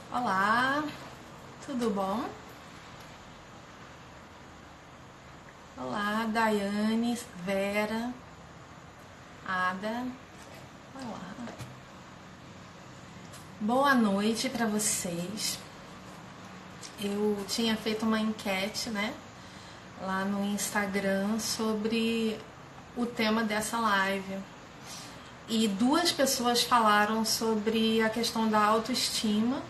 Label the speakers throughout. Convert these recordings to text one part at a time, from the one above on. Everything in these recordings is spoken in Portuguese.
Speaker 1: Olá, tudo bom? Olá, Daiane, Vera, Ada. Olá. Boa noite para vocês. Eu tinha feito uma enquete, né, lá no Instagram sobre o tema dessa live. E duas pessoas falaram sobre a questão da autoestima,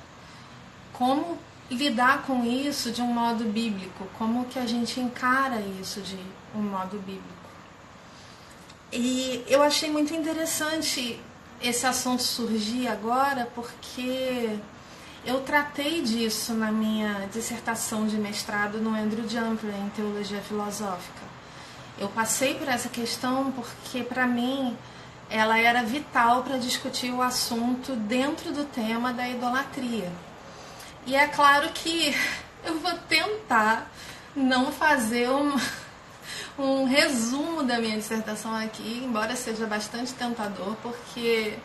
Speaker 1: como lidar com isso de um modo bíblico, como que a gente encara isso de um modo bíblico. E eu achei muito interessante esse assunto surgir agora, porque eu tratei disso na minha dissertação de mestrado no Andrew Jumper, em Teologia Filosófica. Eu passei por essa questão porque, para mim, ela era vital para discutir o assunto dentro do tema da idolatria. E é claro que eu vou tentar não fazer um resumo da minha dissertação aqui, embora seja bastante tentador, porque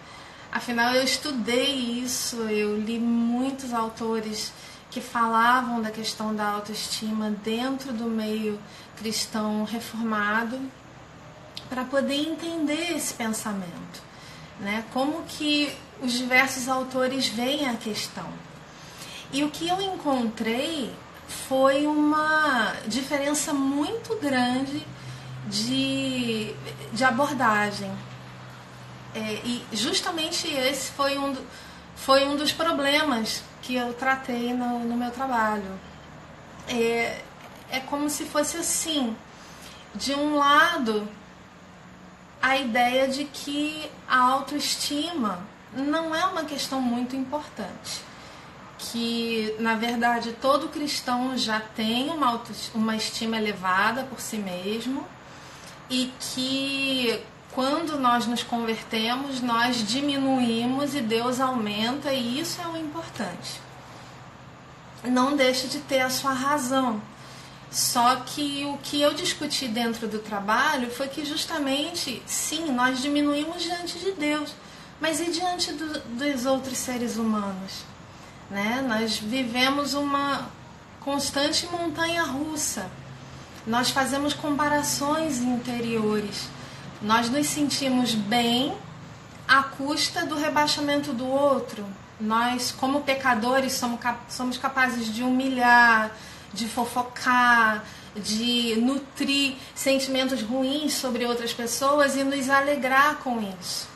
Speaker 1: afinal eu estudei isso, eu li muitos autores que falavam da questão da autoestima dentro do meio cristão reformado, para poder entender esse pensamento, né? Como que os diversos autores veem a questão. E o que eu encontrei foi uma diferença muito grande de abordagem. E justamente esse foi um dos problemas que eu tratei no meu trabalho. É como se fosse assim, de um lado, a ideia de que a autoestima não é uma questão muito importante. Que, na verdade, todo cristão já tem uma estima elevada por si mesmo e que, quando nós nos convertemos, nós diminuímos e Deus aumenta, e isso é o importante. Não deixa de ter a sua razão. Só que o que eu discuti dentro do trabalho foi que, justamente, sim, nós diminuímos diante de Deus, mas e diante dos outros seres humanos? Né? Nós vivemos uma constante montanha-russa. Nós fazemos comparações interiores. Nós nos sentimos bem à custa do rebaixamento do outro. Nós, como pecadores, somos capazes de humilhar, de fofocar, de nutrir sentimentos ruins sobre outras pessoas e nos alegrar com isso.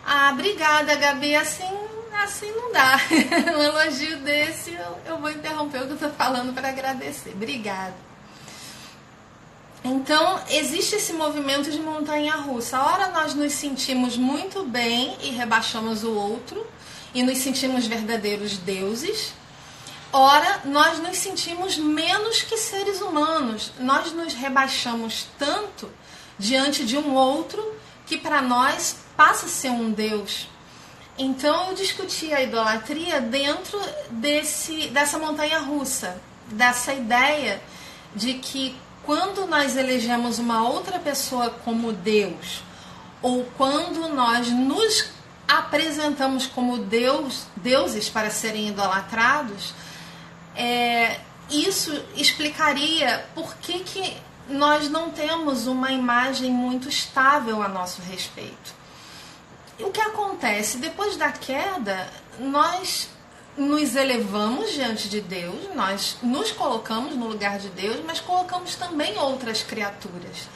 Speaker 1: Ah, obrigada, Gabi, assim não dá. Um elogio desse, eu vou interromper o que eu estou falando para agradecer. Obrigada. Então, existe esse movimento de montanha-russa. A hora nós nos sentimos muito bem e rebaixamos o outro, e nos sentimos verdadeiros deuses. Ora, nós nos sentimos menos que seres humanos. Nós nos rebaixamos tanto diante de um outro que, para nós, passa a ser um Deus. Então eu discuti a idolatria dentro dessa montanha-russa, dessa ideia de que, quando nós elegemos uma outra pessoa como Deus, ou quando nós nos apresentamos como deuses para serem idolatrados, isso explicaria por que nós não temos uma imagem muito estável a nosso respeito. O que acontece? Depois da queda, nós nos elevamos diante de Deus, nós nos colocamos no lugar de Deus, mas colocamos também outras criaturas.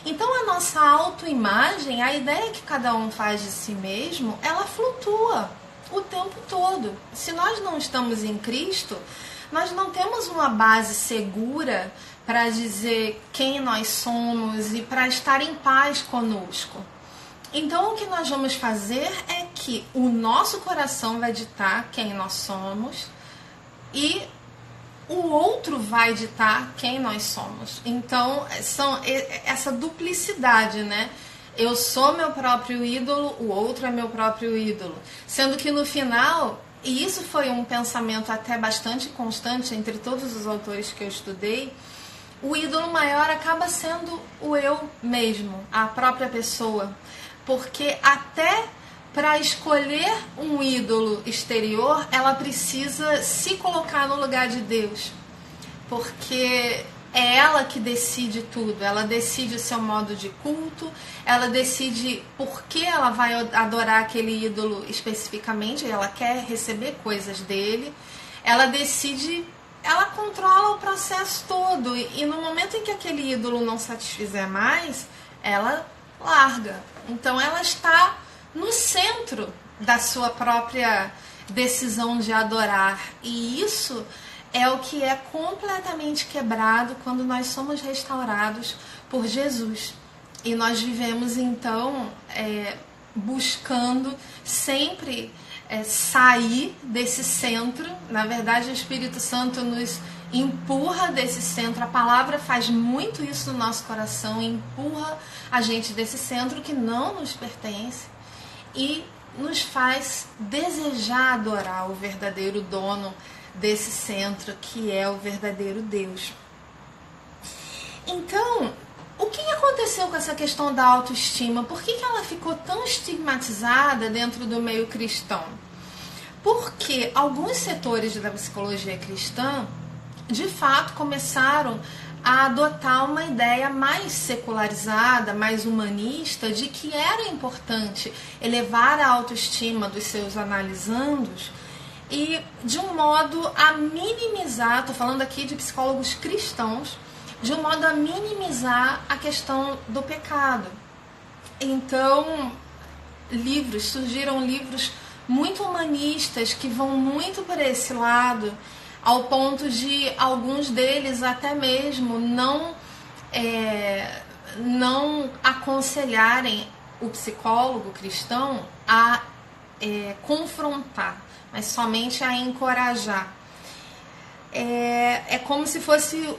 Speaker 1: Então, a nossa autoimagem, a ideia que cada um faz de si mesmo, ela flutua o tempo todo. Se nós não estamos em Cristo, nós não temos uma base segura para dizer quem nós somos e para estar em paz conosco. Então, o que nós vamos fazer é que o nosso coração vai ditar quem nós somos e o outro vai ditar quem nós somos. Então, são essa duplicidade, né? Eu sou meu próprio ídolo, o outro é meu próprio ídolo. Sendo que, no final, e isso foi um pensamento até bastante constante entre todos os autores que eu estudei, o ídolo maior acaba sendo o eu mesmo, a própria pessoa. Porque até para escolher um ídolo exterior, ela precisa se colocar no lugar de Deus, porque é ela que decide tudo. Ela decide o seu modo de culto, ela decide por que ela vai adorar aquele ídolo especificamente, ela quer receber coisas dele, ela decide, ela controla o processo todo, e no momento em que aquele ídolo não satisfizer mais, ela larga. Então ela está no centro da sua própria decisão de adorar, e isso é o que é completamente quebrado quando nós somos restaurados por Jesus. E nós vivemos então buscando sempre sair desse centro. Na verdade, o Espírito Santo nos empurra desse centro. A palavra faz muito isso no nosso coração, empurra a gente desse centro que não nos pertence e nos faz desejar adorar o verdadeiro dono desse centro, que é o verdadeiro Deus. Então, o que aconteceu com essa questão da autoestima? Por que ela ficou tão estigmatizada dentro do meio cristão? Porque alguns setores da psicologia cristã, de fato, começaram a adotar uma ideia mais secularizada, mais humanista, de que era importante elevar a autoestima dos seus analisandos e de um modo a minimizar, estou falando aqui de psicólogos cristãos, de um modo a minimizar a questão do pecado. Então, surgiram livros muito humanistas que vão muito por esse lado, ao ponto de alguns deles até mesmo não aconselharem o psicólogo cristão a confrontar, mas somente a encorajar. É como se fosse,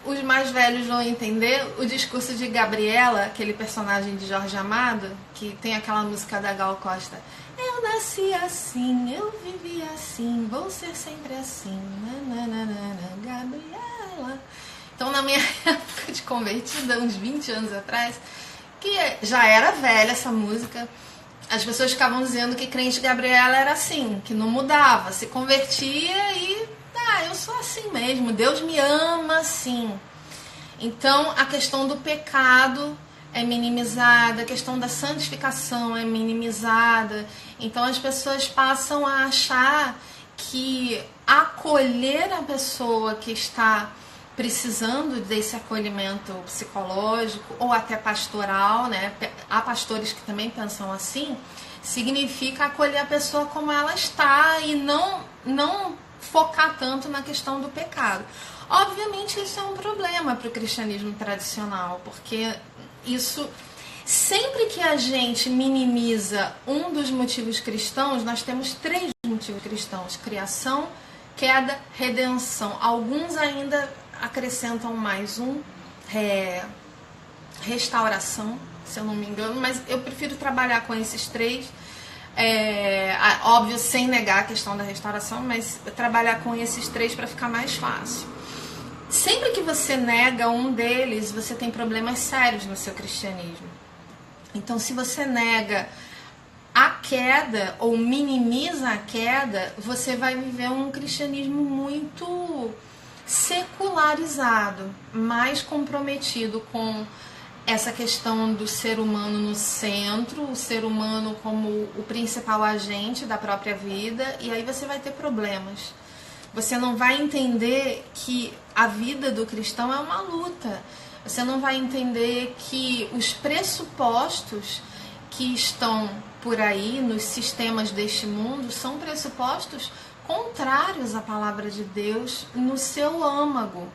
Speaker 1: os mais velhos vão entender, o discurso de Gabriela, aquele personagem de Jorge Amado, que tem aquela música da Gal Costa. Eu nasci assim, eu vivi assim, vou ser sempre assim, Gabriela. Então, na minha época de convertida, uns 20 anos atrás, que já era velha essa música, as pessoas ficavam dizendo que crente Gabriela era assim, que não mudava, se convertia e, eu sou assim mesmo, Deus me ama assim. Então, a questão do pecado é minimizada, a questão da santificação é minimizada. Então as pessoas passam a achar que acolher a pessoa que está precisando desse acolhimento psicológico ou até pastoral, né? Há pastores que também pensam assim, significa acolher a pessoa como ela está e não focar tanto na questão do pecado. Obviamente isso é um problema para o cristianismo tradicional, porque isso, sempre que a gente minimiza um dos motivos cristãos, nós temos 3 motivos cristãos: criação, queda, redenção. Alguns ainda acrescentam mais um, restauração, se eu não me engano, mas eu prefiro trabalhar com esses 3. Óbvio, sem negar a questão da restauração, mas trabalhar com esses 3 para ficar mais fácil. Sempre que você nega um deles, você tem problemas sérios no seu cristianismo. Então, se você nega a queda ou minimiza a queda, você vai viver um cristianismo muito secularizado, mais comprometido com essa questão do ser humano no centro, o ser humano como o principal agente da própria vida, e aí você vai ter problemas. Você não vai entender que a vida do cristão é uma luta. Você não vai entender que os pressupostos que estão por aí nos sistemas deste mundo são pressupostos contrários à palavra de Deus no seu âmago.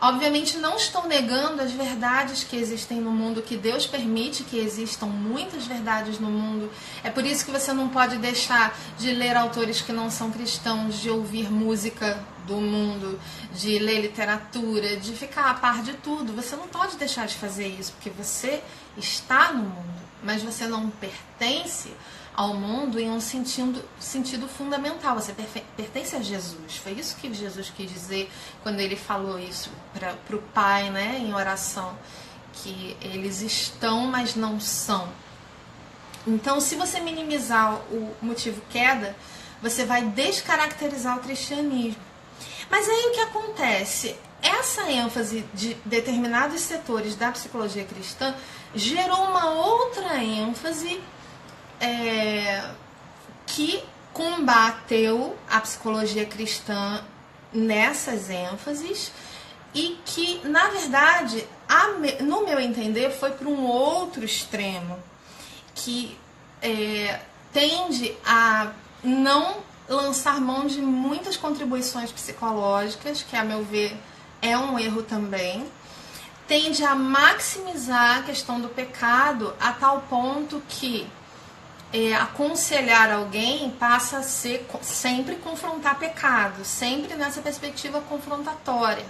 Speaker 1: Obviamente não estão negando as verdades que existem no mundo, que Deus permite que existam muitas verdades no mundo. É por isso que você não pode deixar de ler autores que não são cristãos, de ouvir música do mundo, de ler literatura, de ficar a par de tudo. Você não pode deixar de fazer isso, porque você está no mundo, mas você não pertence ao mundo em um sentido fundamental. Você pertence a Jesus. Foi isso que Jesus quis dizer quando ele falou isso para o Pai, né, em oração, que eles estão, mas não são. Então, se você minimizar o motivo queda, você vai descaracterizar o cristianismo. Mas aí o que acontece? Essa ênfase de determinados setores da psicologia cristã gerou uma outra ênfase que combateu a psicologia cristã nessas ênfases e que, na verdade, no meu entender, foi para um outro extremo, que tende a não lançar mão de muitas contribuições psicológicas, que, a meu ver, é um erro também, tende a maximizar a questão do pecado a tal ponto que aconselhar alguém passa a ser sempre confrontar pecado, sempre nessa perspectiva confrontatória.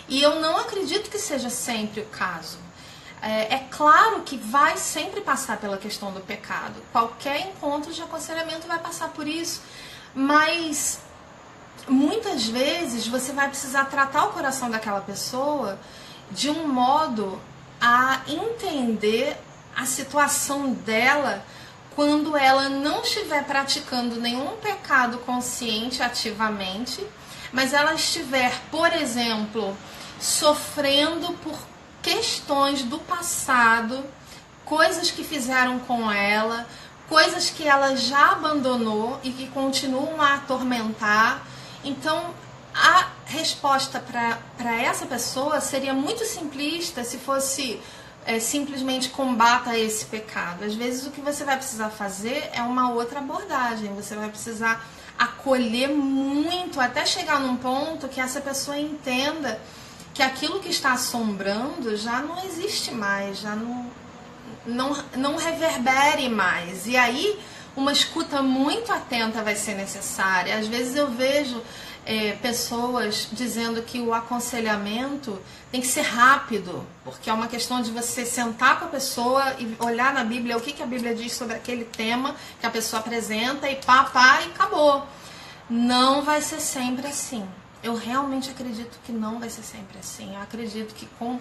Speaker 1: E eu não acredito que seja sempre o caso. É claro que vai sempre passar pela questão do pecado. Qualquer encontro de aconselhamento vai passar por isso. Mas muitas vezes você vai precisar tratar o coração daquela pessoa de um modo a entender a situação dela quando ela não estiver praticando nenhum pecado consciente ativamente, mas ela estiver, por exemplo, sofrendo por questões do passado, coisas que fizeram com ela, coisas que ela já abandonou e que continuam a atormentar. Então, a resposta para essa pessoa seria muito simplista se fosse simplesmente combata esse pecado. Às vezes o que você vai precisar fazer é uma outra abordagem. Você vai precisar acolher muito até chegar num ponto que essa pessoa entenda que aquilo que está assombrando já não existe mais, já não reverbere mais. E aí uma escuta muito atenta vai ser necessária. Às vezes eu vejo pessoas dizendo que o aconselhamento tem que ser rápido, porque é uma questão de você sentar com a pessoa e olhar na Bíblia o que a Bíblia diz sobre aquele tema que a pessoa apresenta e pá, e acabou. Não vai ser sempre assim. Eu realmente acredito que não vai ser sempre assim. Eu acredito que com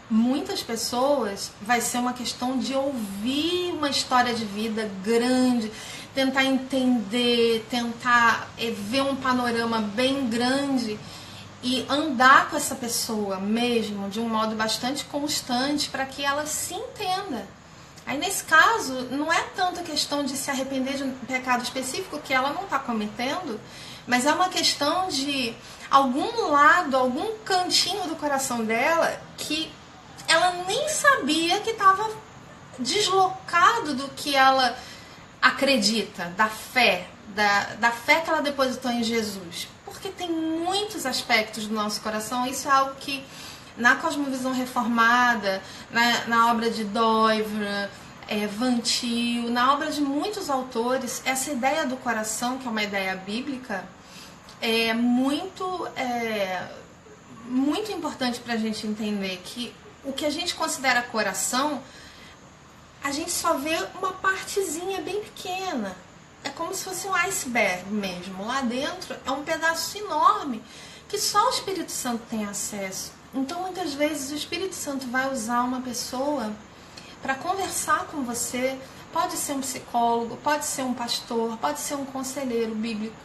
Speaker 1: muitas pessoas vai ser uma questão de ouvir uma história de vida grande, tentar entender, tentar ver um panorama bem grande e andar com essa pessoa mesmo de um modo bastante constante para que ela se entenda. Aí nesse caso não é tanto a questão de se arrepender de um pecado específico que ela não está cometendo, mas é uma questão de algum lado, algum cantinho do coração dela que ela nem sabia que estava deslocado do que ela acredita, da fé que ela depositou em Jesus. Porque tem muitos aspectos do nosso coração, isso é algo que na cosmovisão reformada, na obra de Doivre, Van Til, na obra de muitos autores, essa ideia do coração, que é uma ideia bíblica, é muito importante para a gente entender que o que a gente considera coração, a gente só vê uma partezinha bem pequena. É como se fosse um iceberg mesmo. Lá dentro é um pedaço enorme que só o Espírito Santo tem acesso. Então, muitas vezes, o Espírito Santo vai usar uma pessoa para conversar com você. Pode ser um psicólogo, pode ser um pastor, pode ser um conselheiro bíblico.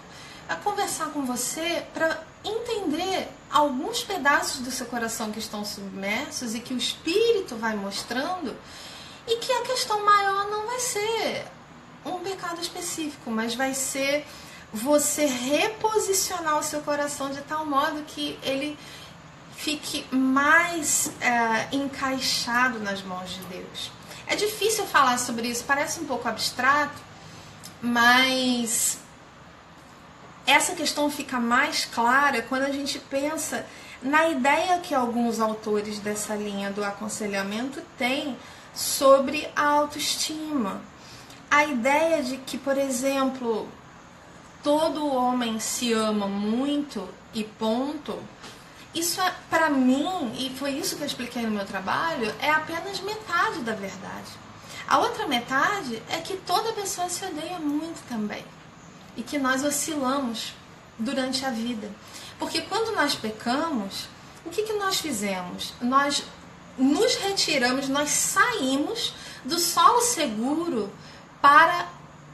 Speaker 1: A conversar com você para entender alguns pedaços do seu coração que estão submersos e que o Espírito vai mostrando, e que a questão maior não vai ser um pecado específico, mas vai ser você reposicionar o seu coração de tal modo que ele fique mais encaixado nas mãos de Deus. É difícil falar sobre isso, parece um pouco abstrato, mas essa questão fica mais clara quando a gente pensa na ideia que alguns autores dessa linha do aconselhamento têm sobre a autoestima. A ideia de que, por exemplo, todo homem se ama muito e ponto, isso para mim, e foi isso que eu expliquei no meu trabalho, é apenas metade da verdade. A outra metade é que toda pessoa se odeia muito também. E que nós oscilamos durante a vida. Porque quando nós pecamos, o que nós fizemos? Nós nos retiramos, nós saímos do solo seguro para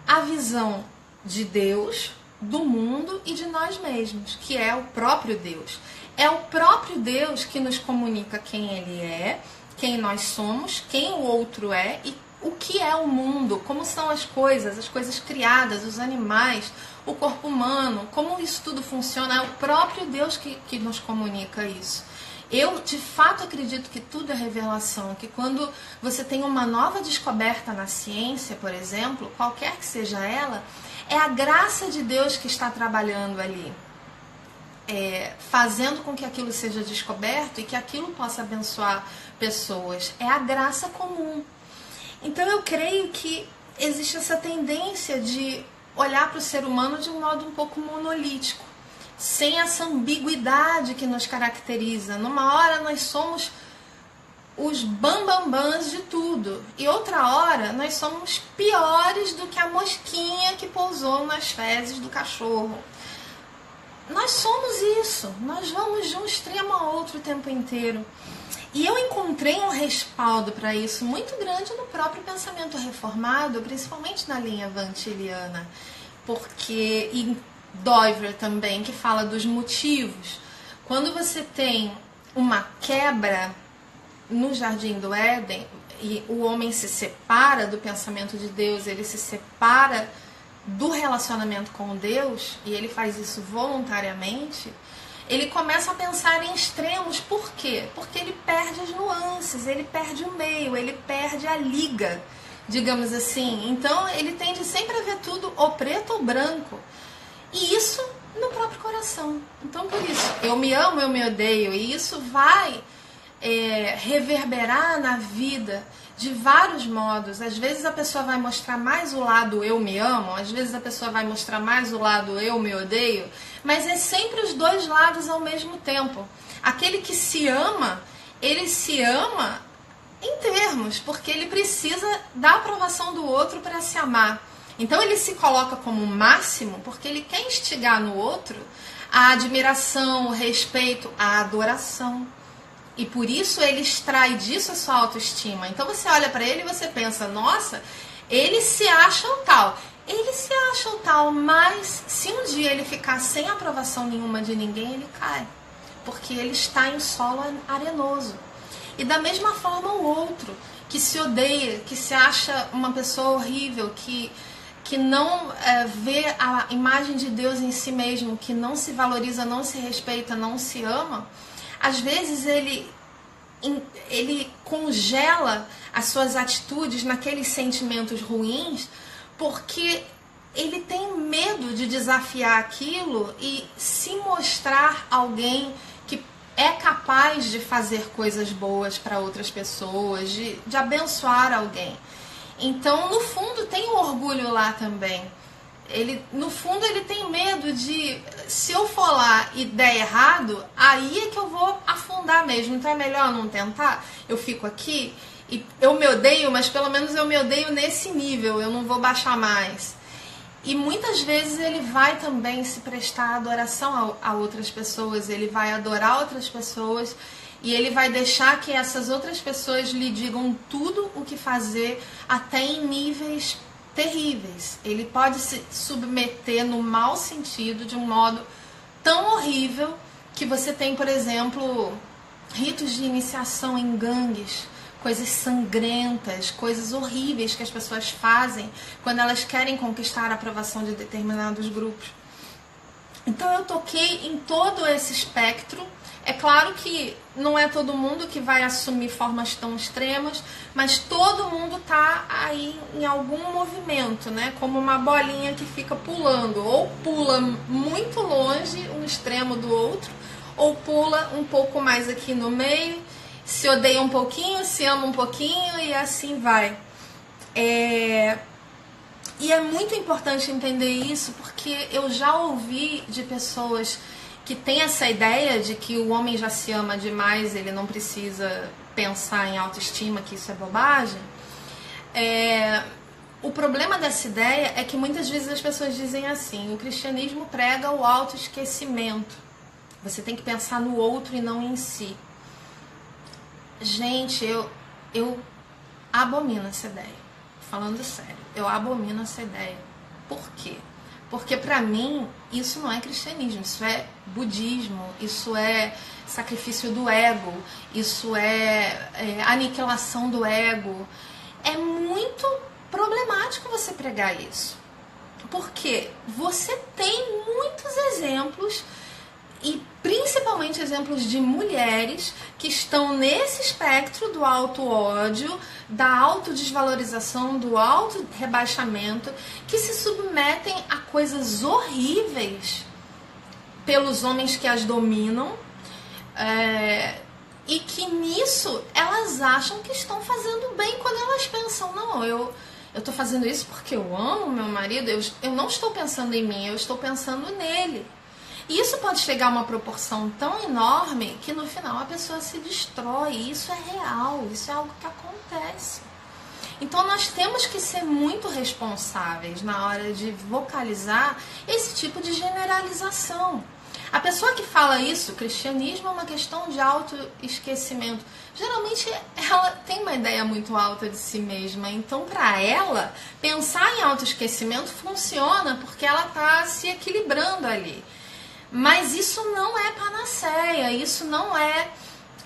Speaker 1: a visão de Deus, do mundo e de nós mesmos, que é o próprio Deus. É o próprio Deus que nos comunica quem Ele é, quem nós somos, quem o outro é e o que é o mundo, como são as coisas criadas, os animais, o corpo humano, como isso tudo funciona. É o próprio Deus que nos comunica isso. Eu, de fato, acredito que tudo é revelação, que quando você tem uma nova descoberta na ciência, por exemplo, qualquer que seja ela, é a graça de Deus que está trabalhando ali, fazendo com que aquilo seja descoberto e que aquilo possa abençoar pessoas. É a graça comum. Então eu creio que existe essa tendência de olhar para o ser humano de um modo um pouco monolítico, sem essa ambiguidade que nos caracteriza. Numa hora nós somos os bambambãs de tudo, e outra hora nós somos piores do que a mosquinha que pousou nas fezes do cachorro. Nós somos isso, nós vamos de um extremo a outro o tempo inteiro. E eu encontrei um respaldo para isso muito grande no próprio pensamento reformado, principalmente na linha wandtiliana, porque em Doivler também, que fala dos motivos. Quando você tem uma quebra no Jardim do Éden e o homem se separa do pensamento de Deus, ele se separa do relacionamento com Deus, e ele faz isso voluntariamente, ele começa a pensar em extremos. Por quê? Porque ele perde as nuances, ele perde o meio, ele perde a liga, digamos assim. Então ele tende sempre a ver tudo ou preto ou branco. E isso no próprio coração. Então por isso, eu me amo, eu me odeio. E isso vai reverberar na vida de vários modos. Às vezes a pessoa vai mostrar mais o lado eu me amo, às vezes a pessoa vai mostrar mais o lado eu me odeio, mas é sempre os dois lados ao mesmo tempo. Aquele que se ama, ele se ama em termos, porque ele precisa da aprovação do outro para se amar. Então ele se coloca como máximo porque ele quer instigar no outro a admiração, o respeito, a adoração. E por isso ele extrai disso a sua autoestima. Então você olha para ele e você pensa, nossa, ele se acha o tal. Ele se acha o tal, mas se um dia ele ficar sem aprovação nenhuma de ninguém, ele cai. Porque ele está em solo arenoso. E da mesma forma o outro, que se odeia, que se acha uma pessoa horrível, que não vê a imagem de Deus em si mesmo, que não se valoriza, não se respeita, não se ama, às vezes ele congela as suas atitudes naqueles sentimentos ruins, porque ele tem medo de desafiar aquilo e se mostrar alguém que é capaz de fazer coisas boas para outras pessoas, de abençoar alguém. Então, no fundo, tem um orgulho lá também. No fundo, ele tem medo de, se eu for lá e der errado, aí é que eu vou afundar mesmo. Então é melhor não tentar. Eu fico aqui e eu me odeio, mas pelo menos eu me odeio nesse nível, eu não vou baixar mais. E muitas vezes ele vai também se prestar adoração a outras pessoas, ele vai adorar outras pessoas e ele vai deixar que essas outras pessoas lhe digam tudo o que fazer, até em níveis terríveis. Ele pode se submeter no mau sentido, de um modo tão horrível que você tem, por exemplo, ritos de iniciação em gangues, coisas sangrentas, coisas horríveis que as pessoas fazem quando elas querem conquistar a aprovação de determinados grupos. Então eu toquei em todo esse espectro. É claro que não é todo mundo que vai assumir formas tão extremas, mas todo mundo está aí em algum movimento, né? Como uma bolinha que fica pulando, ou pula muito longe um extremo do outro, ou pula um pouco mais aqui no meio, se odeia um pouquinho, se ama um pouquinho e assim vai. E é muito importante entender isso, porque eu já ouvi de pessoas que têm essa ideia de que o homem já se ama demais, ele não precisa pensar em autoestima, que isso é bobagem. O problema dessa ideia é que muitas vezes as pessoas dizem assim: o cristianismo prega o autoesquecimento. Você tem que pensar no outro e não em si. Gente, eu abomino essa ideia. falando sério. Eu abomino essa ideia. Por quê? Porque para mim isso não é cristianismo, isso é budismo, isso é sacrifício do ego, isso é aniquilação do ego. É muito problemático você pregar isso. Porque você tem muitos exemplos, e principalmente exemplos de mulheres que estão nesse espectro do auto-ódio, da autodesvalorização, do auto-rebaixamento, que se submetem a coisas horríveis pelos homens que as dominam, e que nisso elas acham que estão fazendo bem, quando elas pensam, não, eu estou fazendo isso porque eu amo meu marido, eu não estou pensando em mim, eu estou pensando nele. E isso pode chegar a uma proporção tão enorme que no final a pessoa se destrói. E isso é real, isso é algo que acontece. Então nós temos que ser muito responsáveis na hora de vocalizar esse tipo de generalização. A pessoa que fala isso, cristianismo é uma questão de autoesquecimento. Geralmente ela tem uma ideia muito alta de si mesma, então para ela, pensar em autoesquecimento funciona porque ela está se equilibrando ali. Mas isso não é panaceia, isso não é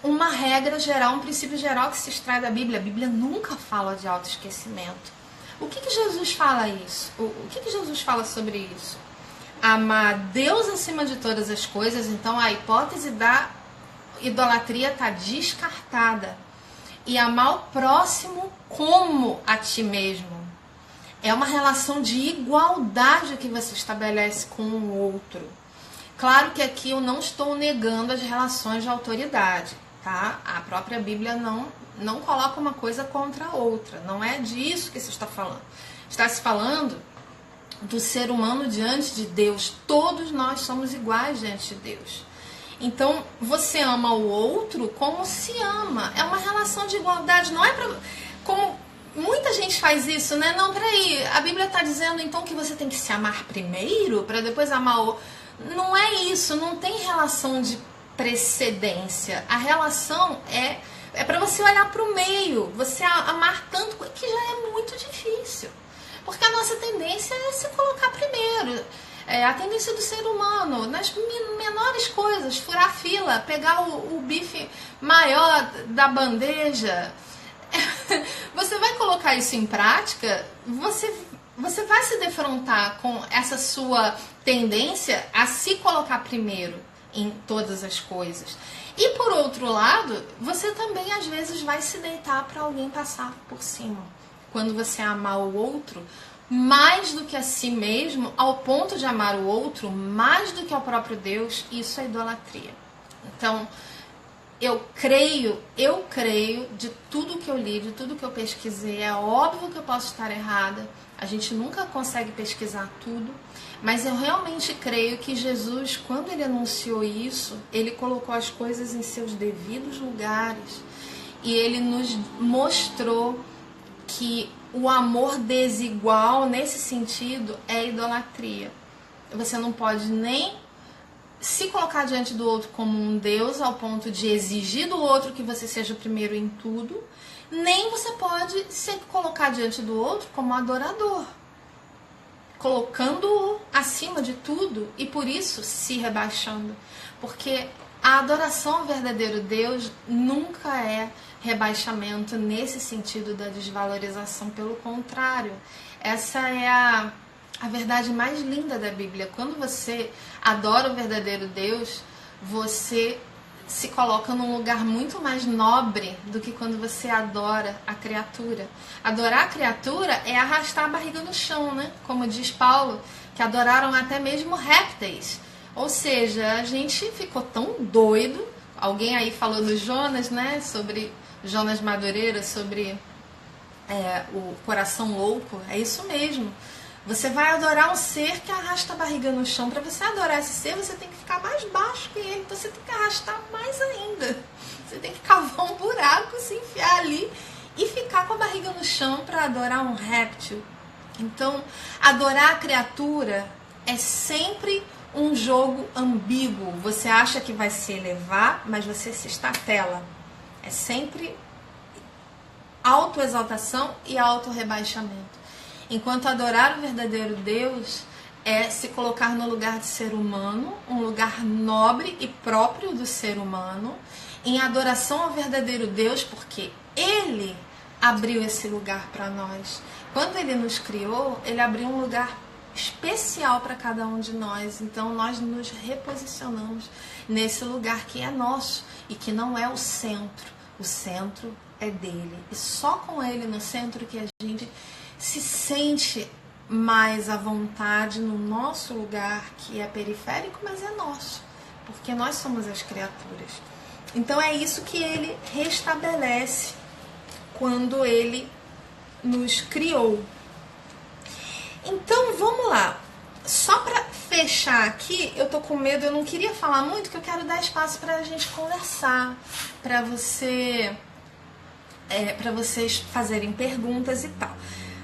Speaker 1: uma regra geral, um princípio geral que se extrai da Bíblia. A Bíblia nunca fala de autoesquecimento. O que Jesus fala isso? O que Jesus fala sobre isso? Amar Deus acima de todas as coisas, então a hipótese da idolatria está descartada. E amar o próximo como a ti mesmo. É uma relação de igualdade que você estabelece com o outro. Claro que aqui eu não estou negando as relações de autoridade, tá? A própria Bíblia não coloca uma coisa contra a outra. Não é disso que se está falando. Está se falando do ser humano diante de Deus. Todos nós somos iguais diante de Deus. Então, você ama o outro como se ama. É uma relação de igualdade. Não é pra... Como muita gente faz isso, né? Não, peraí. A Bíblia está dizendo, então, que você tem que se amar primeiro para depois amar o... Não é isso. Não tem relação de precedência. A relação é para você olhar para o meio. Você amar tanto, que já é muito difícil. Porque a nossa tendência é se colocar primeiro. A tendência do ser humano, nas menores coisas, furar fila, pegar o bife maior da bandeja. Você vai colocar isso em prática, você vai se defrontar com essa sua tendência a se colocar primeiro em todas as coisas. E por outro lado, você também às vezes vai se deitar para alguém passar por cima. Quando você amar o outro mais do que a si mesmo, ao ponto de amar o outro mais do que ao próprio Deus, isso é idolatria. Então, eu creio, de tudo que eu li, de tudo que eu pesquisei, é óbvio que eu posso estar errada, a gente nunca consegue pesquisar tudo, mas eu realmente creio que Jesus, quando ele anunciou isso, ele colocou as coisas em seus devidos lugares e ele nos mostrou que o amor desigual, nesse sentido, é idolatria. Você não pode nem se colocar diante do outro como um Deus, ao ponto de exigir do outro que você seja o primeiro em tudo, nem você pode se colocar diante do outro como adorador, colocando-o acima de tudo e por isso se rebaixando. Porque a adoração ao verdadeiro Deus nunca é rebaixamento nesse sentido da desvalorização, pelo contrário. Essa é a verdade mais linda da Bíblia. Quando você adora o verdadeiro Deus, você se coloca num lugar muito mais nobre do que quando você adora a criatura. Adorar a criatura é arrastar a barriga no chão, né? Como diz Paulo, que adoraram até mesmo répteis. Ou seja, a gente ficou tão doido. Alguém aí falou no Jonas, né? Sobre Jonas Madureira, sobre o coração louco. É isso mesmo. Você vai adorar um ser que arrasta a barriga no chão. Para você adorar esse ser, você tem que ficar mais baixo que ele. Você tem que arrastar mais ainda. Você tem que cavar um buraco, se enfiar ali e ficar com a barriga no chão para adorar um réptil. Então, adorar a criatura é sempre um jogo ambíguo. Você acha que vai se elevar, mas você se estatela. É sempre autoexaltação e autorrebaixamento. Enquanto adorar o verdadeiro Deus é se colocar no lugar de ser humano, um lugar nobre e próprio do ser humano, em adoração ao verdadeiro Deus, porque Ele abriu esse lugar para nós. Quando Ele nos criou, Ele abriu um lugar especial para cada um de nós. Então nós nos reposicionamos nesse lugar que é nosso e que não é o centro. O centro é dele. E só com Ele no centro que a gente se sente mais à vontade no nosso lugar, que é periférico, mas é nosso, porque nós somos as criaturas. Então é isso que Ele restabelece quando Ele nos criou. Então vamos lá. Só para fechar aqui, eu tô com medo, eu não queria falar muito, que eu quero dar espaço para a gente conversar, para vocês fazerem perguntas e tal.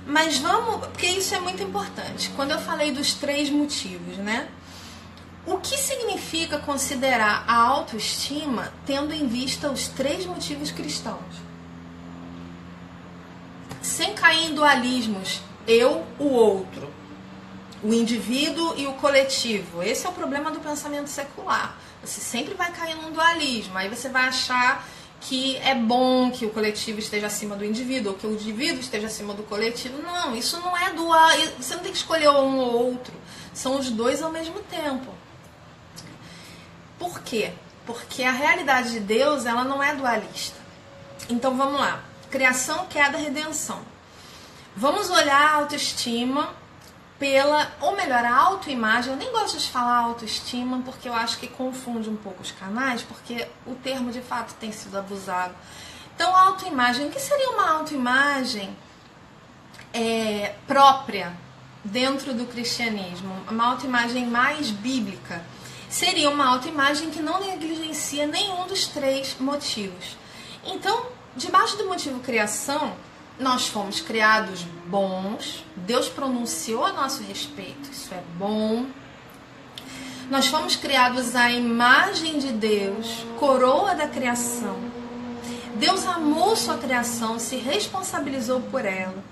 Speaker 1: Mas vamos, porque isso é muito importante. Quando eu falei dos 3 motivos, né? O que significa considerar a autoestima tendo em vista os 3 motivos cristãos? Sem cair em dualismos, eu, o outro, o indivíduo e o coletivo. Esse é o problema do pensamento secular. Você sempre vai cair num dualismo, aí você vai achar que é bom que o coletivo esteja acima do indivíduo, ou que o indivíduo esteja acima do coletivo. Não, isso não é dual, você não tem que escolher um ou outro, são os dois ao mesmo tempo. Por quê? Porque a realidade de Deus, ela não é dualista. Então vamos lá, criação, queda, redenção. Vamos olhar a autoestima ou melhor, a autoimagem. Eu nem gosto de falar autoestima porque eu acho que confunde um pouco os canais, porque o termo de fato tem sido abusado. Então, autoimagem, o que seria uma autoimagem própria dentro do cristianismo? Uma autoimagem mais bíblica seria uma autoimagem que não negligencia nenhum dos 3 motivos. Então, debaixo do motivo criação, nós fomos criados bons, Deus pronunciou a nosso respeito, isso é bom. Nós fomos criados à imagem de Deus, coroa da criação. Deus amou sua criação, se responsabilizou por ela.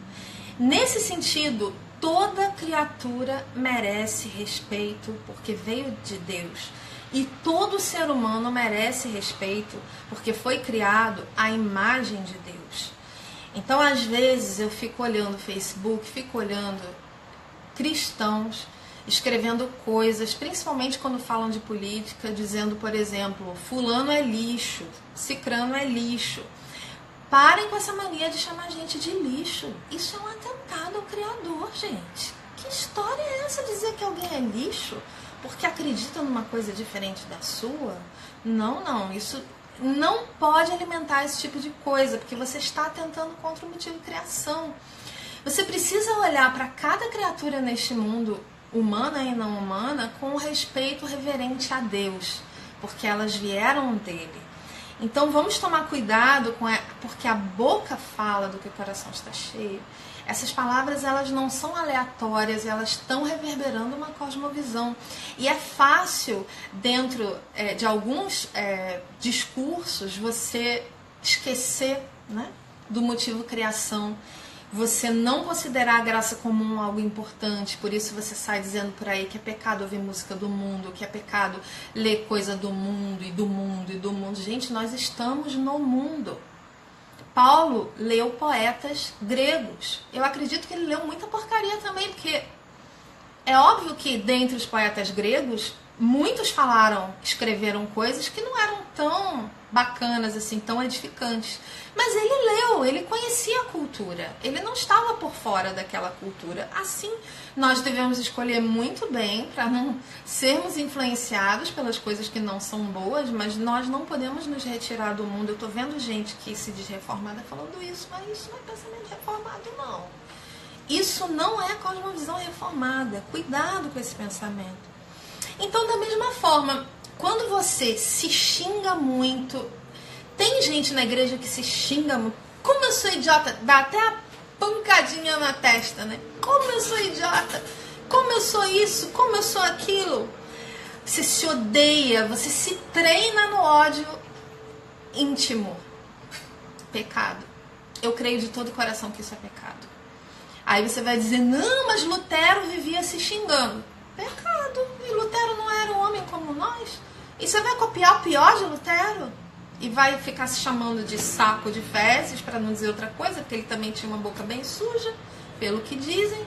Speaker 1: Nesse sentido, toda criatura merece respeito, porque veio de Deus. E todo ser humano merece respeito, porque foi criado à imagem de Deus. Então, às vezes, eu fico olhando o Facebook, fico olhando cristãos escrevendo coisas, principalmente quando falam de política, dizendo, por exemplo, fulano é lixo, cicrano é lixo. Parem com essa mania de chamar a gente de lixo. Isso é um atentado ao Criador, gente. Que história é essa, dizer que alguém é lixo porque acredita numa coisa diferente da sua? Não, isso não pode alimentar esse tipo de coisa, porque você está atentando contra o motivo de criação. Você precisa olhar para cada criatura neste mundo, humana e não humana, com respeito reverente a Deus, porque elas vieram dele. Então vamos tomar cuidado porque a boca fala do que o coração está cheio. Essas palavras, elas não são aleatórias, elas estão reverberando uma cosmovisão. E é fácil, dentro de alguns discursos, você esquecer, né, do motivo criação, você não considerar a graça comum algo importante, por isso você sai dizendo por aí que é pecado ouvir música do mundo, que é pecado ler coisa do mundo e do mundo e do mundo. Gente, nós estamos no mundo. Paulo leu poetas gregos. Eu acredito que ele leu muita porcaria também, porque é óbvio que dentre os poetas gregos, muitos escreveram coisas que não eram tão bacanas assim, tão edificantes. Mas ele leu, ele conhecia a cultura, ele não estava por fora daquela cultura. Assim, nós devemos escolher muito bem para não sermos influenciados pelas coisas que não são boas, mas nós não podemos nos retirar do mundo. Eu estou vendo gente que se diz reformada falando isso, mas isso não é pensamento reformado, não. Isso não é cosmovisão reformada. Cuidado com esse pensamento. Então, da mesma forma, quando você se xinga muito, tem gente na igreja que se xinga muito. Como eu sou idiota, dá até a pancadinha na testa, né? Como eu sou idiota, como eu sou isso, como eu sou aquilo. Você se odeia, você se treina no ódio íntimo. Pecado. eu creio de todo o coração que isso é pecado. Aí você vai dizer, não, mas Lutero vivia se xingando. Pecado. E Lutero não era um homem como nós? E você vai copiar o pior de Lutero? E vai ficar se chamando de saco de fezes, para não dizer outra coisa, porque ele também tinha uma boca bem suja, pelo que dizem.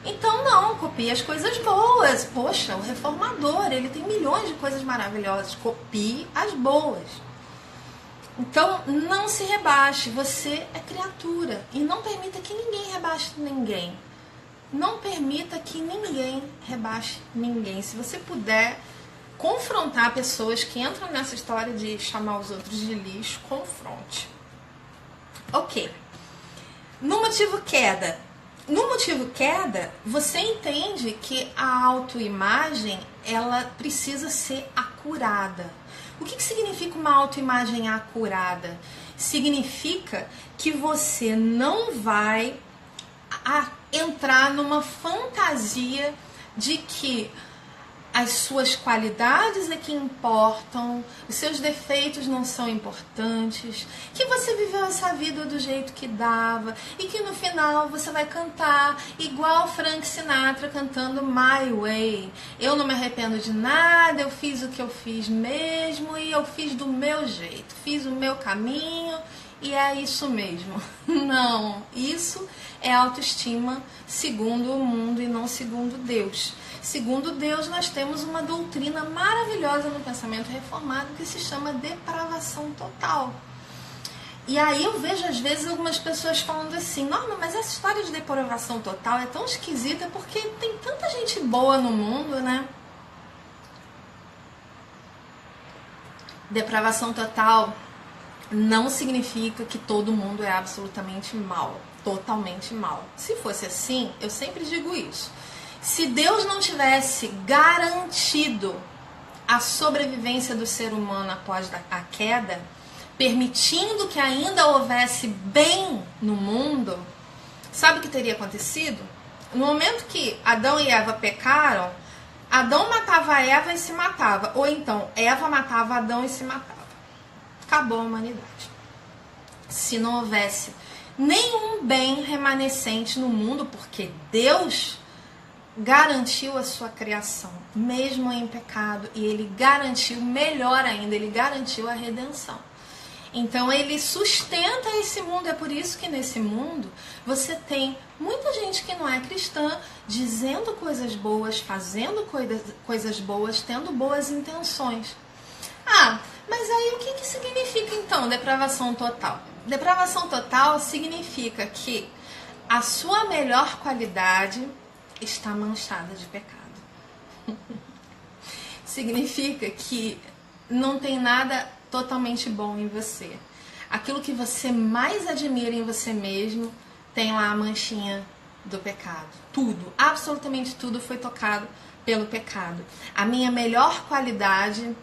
Speaker 1: Então não, copie as coisas boas. Poxa, o reformador, ele tem milhões de coisas maravilhosas. Copie as boas. Então não se rebaixe, você é criatura. E não permita que ninguém rebaixe ninguém. Não permita que ninguém rebaixe ninguém. Se você puder confrontar pessoas que entram nessa história de chamar os outros de lixo, confronte. Ok. No motivo queda. No motivo queda, você entende que a autoimagem, ela precisa ser acurada. O que significa uma autoimagem acurada? Significa que você não vai entrar numa fantasia de que as suas qualidades é que importam, os seus defeitos não são importantes, que você viveu essa vida do jeito que dava e que no final você vai cantar igual Frank Sinatra cantando My Way. Eu não me arrependo de nada, eu fiz o que eu fiz mesmo e eu fiz do meu jeito, fiz o meu caminho e é isso mesmo. Não, isso é autoestima segundo o mundo e não segundo Deus. Segundo Deus, nós temos uma doutrina maravilhosa no pensamento reformado que se chama depravação total. E aí eu vejo às vezes algumas pessoas falando assim, Norma, mas essa história de depravação total é tão esquisita porque tem tanta gente boa no mundo, né? Depravação total não significa que todo mundo é absolutamente mal, totalmente mal. Se fosse assim, eu sempre digo isso. Se Deus não tivesse garantido a sobrevivência do ser humano após a queda, permitindo que ainda houvesse bem no mundo, sabe o que teria acontecido? No momento que Adão e Eva pecaram, Adão matava Eva e se matava. Ou então, Eva matava Adão e se matava. Acabou a humanidade. Se não houvesse nenhum bem remanescente no mundo, porque Deus garantiu a sua criação, mesmo em pecado, e ele garantiu, melhor ainda, ele garantiu a redenção. Então ele sustenta esse mundo, é por isso que nesse mundo você tem muita gente que não é cristã, dizendo coisas boas, fazendo coisas boas, tendo boas intenções. Ah, mas aí o que significa então depravação total? Depravação total significa que a sua melhor qualidade está manchada de pecado. Significa que não tem nada totalmente bom em você. Aquilo que você mais admira em você mesmo tem lá a manchinha do pecado. Tudo, absolutamente tudo foi tocado pelo pecado. A minha melhor qualidade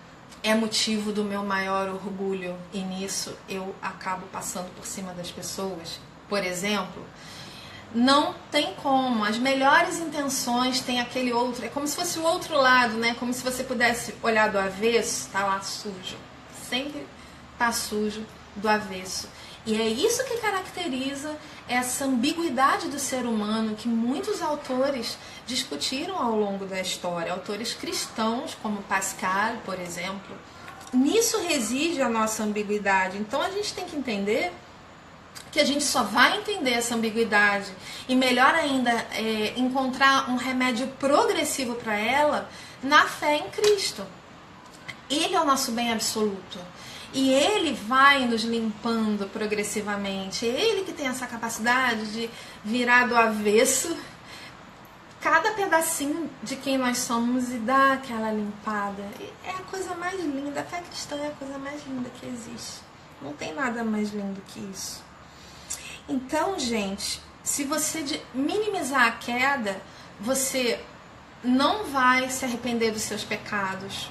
Speaker 1: é motivo do meu maior orgulho e nisso eu acabo passando por cima das pessoas. Por exemplo, não tem como, as melhores intenções tem aquele outro, é como se fosse o outro lado, né? Como se você pudesse olhar do avesso, tá lá sujo, sempre tá sujo do avesso. E é isso que caracteriza essa ambiguidade do ser humano que muitos autores discutiram ao longo da história, autores cristãos como Pascal, por exemplo. Nisso reside a nossa ambiguidade. Então a gente tem que entender que a gente só vai entender essa ambiguidade e melhor ainda encontrar um remédio progressivo para ela na fé em Cristo. Ele é o nosso bem absoluto e Ele vai nos limpando progressivamente. É Ele que tem essa capacidade de virar do avesso cada pedacinho de quem nós somos e dar aquela limpada. É a coisa mais linda, a fé cristã é a coisa mais linda que existe. Não tem nada mais lindo que isso. Então, gente, se você minimizar a queda, você não vai se arrepender dos seus pecados.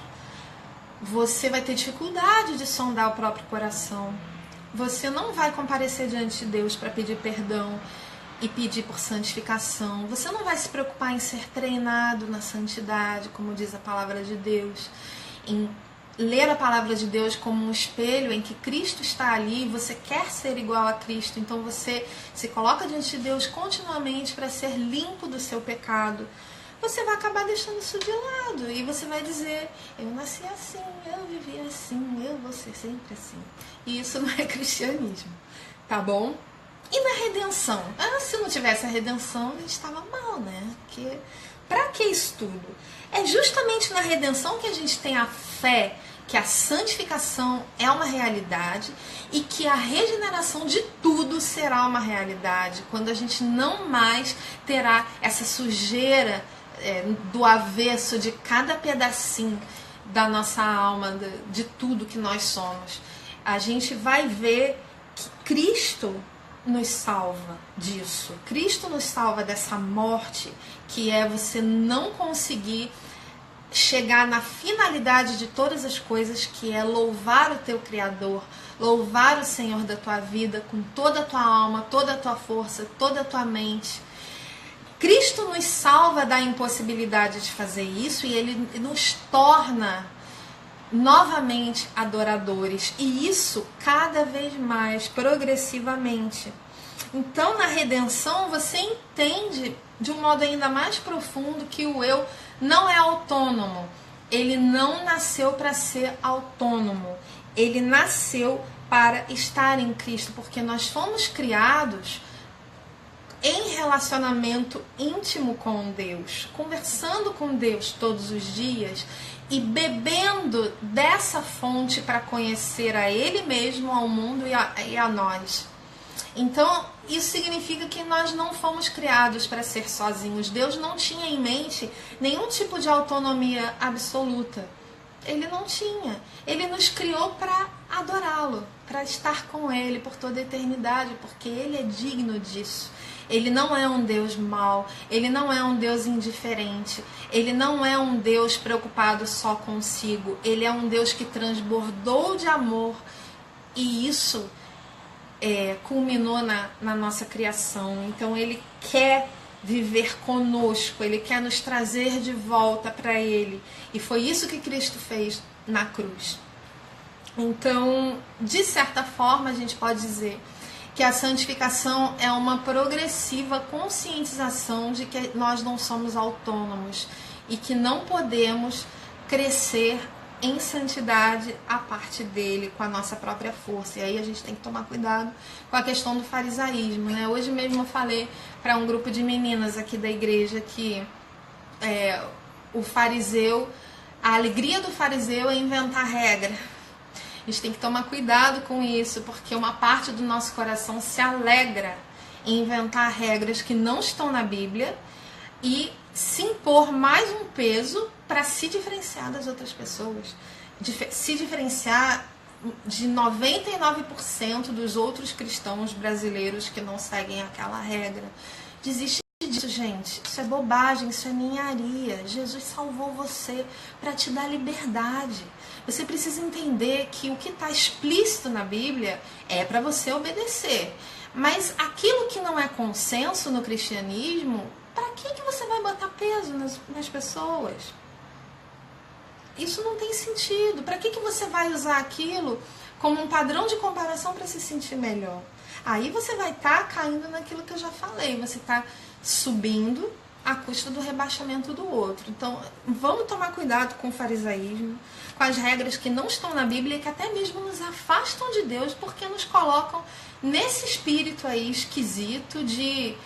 Speaker 1: Você vai ter dificuldade de sondar o próprio coração. Você não vai comparecer diante de Deus para pedir perdão e pedir por santificação. Você não vai se preocupar em ser treinado na santidade, como diz a palavra de Deus, em ler a palavra de Deus como um espelho em que Cristo está ali, você quer ser igual a Cristo, então você se coloca diante de Deus continuamente para ser limpo do seu pecado, você vai acabar deixando isso de lado e você vai dizer, eu nasci assim, eu vivi assim, eu vou ser sempre assim. E isso não é cristianismo, tá bom? E na redenção? Se não tivesse a redenção, a gente estava mal, né? Porque, pra que isso tudo? É justamente na redenção que a gente tem a fé que a santificação é uma realidade e que a regeneração de tudo será uma realidade, quando a gente não mais terá essa sujeira do avesso de cada pedacinho da nossa alma, de tudo que nós somos. A gente vai ver que Cristo nos salva disso. Cristo nos salva dessa morte, que é você não conseguir chegar na finalidade de todas as coisas, que é louvar o teu Criador, louvar o Senhor da tua vida com toda a tua alma, toda a tua força, toda a tua mente. Cristo nos salva da impossibilidade de fazer isso e Ele nos torna novamente adoradores. E isso cada vez mais, progressivamente. Então, na redenção, você entende de um modo ainda mais profundo que o eu não é autônomo. Ele não nasceu para ser autônomo. Ele nasceu para estar em Cristo, porque nós fomos criados em relacionamento íntimo com Deus, conversando com Deus todos os dias e bebendo dessa fonte para conhecer a Ele mesmo, ao mundo e a nós. Então, isso significa que nós não fomos criados para ser sozinhos. Deus não tinha em mente nenhum tipo de autonomia absoluta. Ele não tinha. Ele nos criou para adorá-lo, para estar com Ele por toda a eternidade, porque Ele é digno disso. Ele não é um Deus mau, Ele não é um Deus indiferente, Ele não é um Deus preocupado só consigo, Ele é um Deus que transbordou de amor e isso culminou na nossa criação. Então Ele quer viver conosco, Ele quer nos trazer de volta para Ele. E foi isso que Cristo fez na cruz. Então, de certa forma, a gente pode dizer que a santificação é uma progressiva conscientização de que nós não somos autônomos e que não podemos crescer em santidade a parte dele, com a nossa própria força. E aí a gente tem que tomar cuidado com a questão do farisaísmo, né? Hoje mesmo eu falei para um grupo de meninas aqui da igreja que o fariseu, a alegria do fariseu é inventar regra. A gente tem que tomar cuidado com isso, porque uma parte do nosso coração se alegra em inventar regras que não estão na Bíblia e se impor mais um peso para se diferenciar das outras pessoas, se diferenciar de 99% dos outros cristãos brasileiros que não seguem aquela regra. Desiste disso, gente. Isso é bobagem, isso é ninharia. Jesus salvou você para te dar liberdade. Você precisa entender que o que está explícito na Bíblia é para você obedecer. Mas aquilo que não é consenso no cristianismo, para que você vai botar peso nas pessoas? Isso não tem sentido. Para que você vai usar aquilo como um padrão de comparação para se sentir melhor? Aí você vai estar caindo naquilo que eu já falei. Você está subindo à custa do rebaixamento do outro. Então, vamos tomar cuidado com o farisaísmo, com as regras que não estão na Bíblia e que até mesmo nos afastam de Deus, porque nos colocam nesse espírito aí esquisito de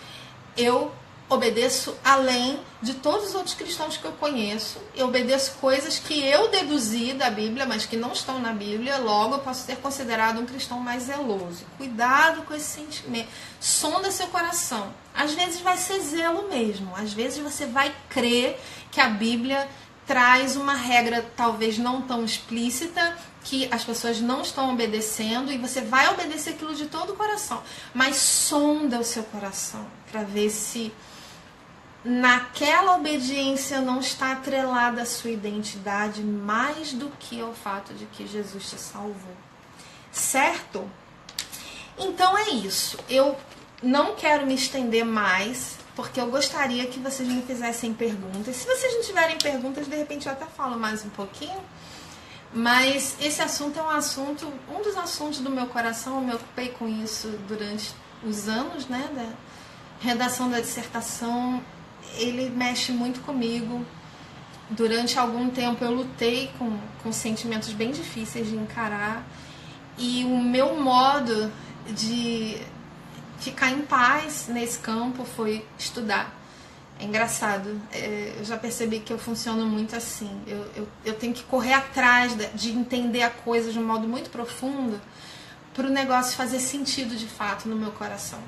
Speaker 1: eu obedeço além de todos os outros cristãos que eu conheço, eu obedeço coisas que eu deduzi da Bíblia, mas que não estão na Bíblia, logo eu posso ser considerado um cristão mais zeloso. Cuidado com esse sentimento, sonda seu coração. Às vezes vai ser zelo mesmo, às vezes você vai crer que a Bíblia traz uma regra talvez não tão explícita, que as pessoas não estão obedecendo, e você vai obedecer aquilo de todo o coração, mas sonda o seu coração para ver se naquela obediência não está atrelada a sua identidade mais do que ao fato de que Jesus te salvou. Certo? Então é isso. Eu não quero me estender mais, porque eu gostaria que vocês me fizessem perguntas. Se vocês não tiverem perguntas, de repente eu até falo mais um pouquinho. Mas esse assunto é um dos assuntos do meu coração. Eu me ocupei com isso durante os anos, né, da redação da dissertação. Ele mexe muito comigo. Durante algum tempo eu lutei com sentimentos bem difíceis de encarar. E o meu modo de ficar em paz nesse campo foi estudar. É engraçado, eu já percebi que eu funciono muito assim. Eu tenho que correr atrás de entender a coisa de um modo muito profundo para o negócio fazer sentido de fato no meu coração.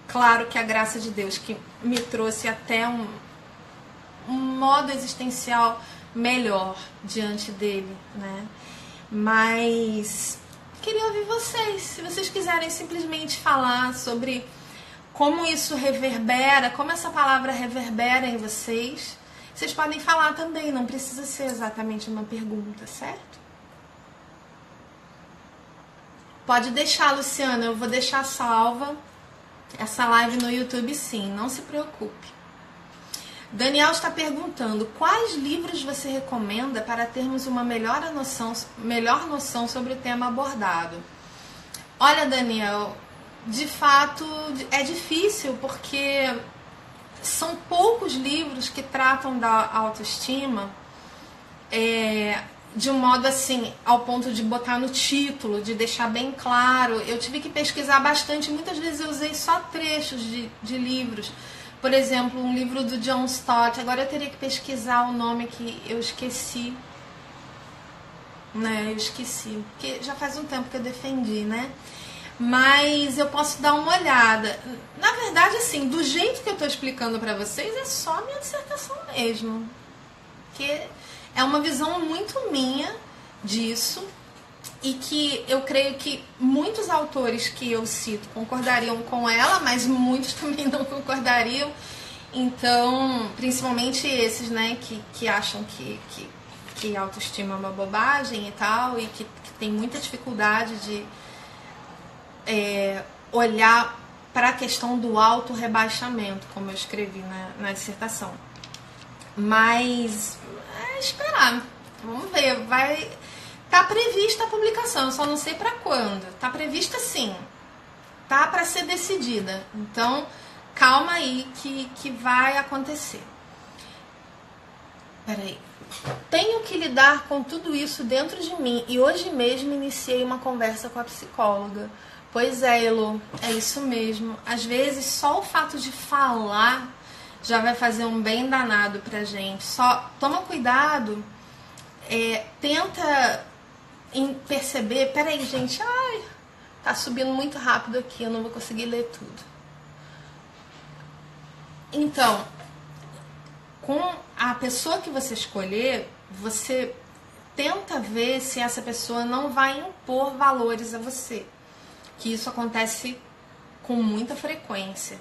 Speaker 1: Claro que a graça de Deus que me trouxe até um modo existencial melhor diante dele, né? Mas queria ouvir vocês, se vocês quiserem simplesmente falar sobre como isso reverbera, como essa palavra reverbera em vocês, vocês podem falar também, não precisa ser exatamente uma pergunta, certo? Pode deixar, Luciana, eu vou deixar salva essa live no YouTube sim, não se preocupe. Daniel está perguntando, quais livros você recomenda para termos uma melhor noção sobre o tema abordado? Olha, Daniel, de fato é difícil porque são poucos livros que tratam da autoestima de um modo assim, ao ponto de botar no título, de deixar bem claro. Eu tive que pesquisar bastante, muitas vezes eu usei só trechos de livros. Por exemplo, um livro do John Stott, agora eu teria que pesquisar o nome que eu esqueci. Né, eu esqueci, porque já faz um tempo que eu defendi, né? Mas eu posso dar uma olhada. Na verdade, assim, do jeito que eu estou explicando para vocês, é só a minha dissertação mesmo. Que é uma visão muito minha disso e que eu creio que muitos autores que eu cito concordariam com ela, mas muitos também não concordariam. Então, principalmente esses, né, que acham que autoestima é uma bobagem e tal, e que tem muita dificuldade de olhar para a questão do auto-rebaixamento, como eu escrevi na dissertação. Mas esperar, vamos ver, tá prevista a publicação, eu só não sei para quando. Tá prevista sim, tá para ser decidida, então calma aí que vai acontecer. Peraí. Tenho que lidar com tudo isso dentro de mim e hoje mesmo iniciei uma conversa com a psicóloga. Pois é, Elo, é isso mesmo. Às vezes só o fato de falar já vai fazer um bem danado pra gente. Só toma cuidado, tenta perceber. Peraí, gente, tá subindo muito rápido aqui, eu não vou conseguir ler tudo. Então, com a pessoa que você escolher, você tenta ver se essa pessoa não vai impor valores a você. Que isso acontece com muita frequência.